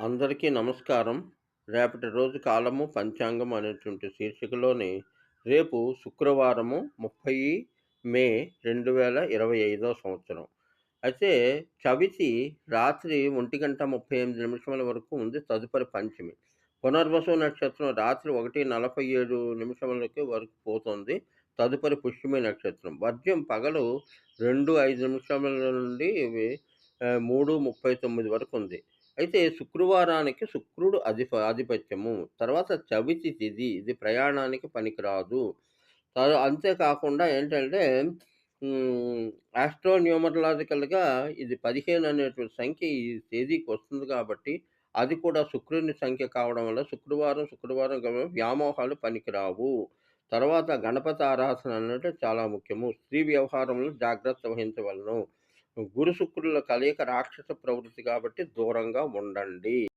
అందరికీ నమస్కారం. రేపటి రోజు కాలము పంచాంగం అనేటువంటి శీర్షికలోని రేపు శుక్రవారము 30 మే 2025 సంవత్సరం. అయితే చవితి రాత్రి 1:38 వరకు ఉంది. తదుపరి పంచమి. పునర్వసు నక్షత్రం రాత్రి 1:47 వరకు పోతుంది. తదుపరి పుష్యమి నక్షత్రం. వర్జ్యం పగలు 2:05 నుండి 3:39 వరకు ఉంది. అయితే శుక్రవారానికి శుక్రుడు ఆధిపత్యము. తర్వాత చవితి తిథి. ఇది ప్రయాణానికి పనికిరాదు. అంతేకాకుండా ఏంటంటే ఆస్ట్రోన్యూమరాలజికల్‌గా ఇది 15 అనేటువంటి సంఖ్య ఈ తేదీకి వస్తుంది కాబట్టి, అది కూడా శుక్రుని సంఖ్య కావడం వల్ల శుక్రవారం వ్యామోహాలు పనికిరావు. తర్వాత గణపతి ఆరాధన అనేది చాలా ముఖ్యము. స్త్రీ వ్యవహారంలో జాగ్రత్త వహించవలెను. గురు శుక్రుల కలయిక రాక్షస ప్రవృత్తి కాబట్టి దూరంగా ఉండండి.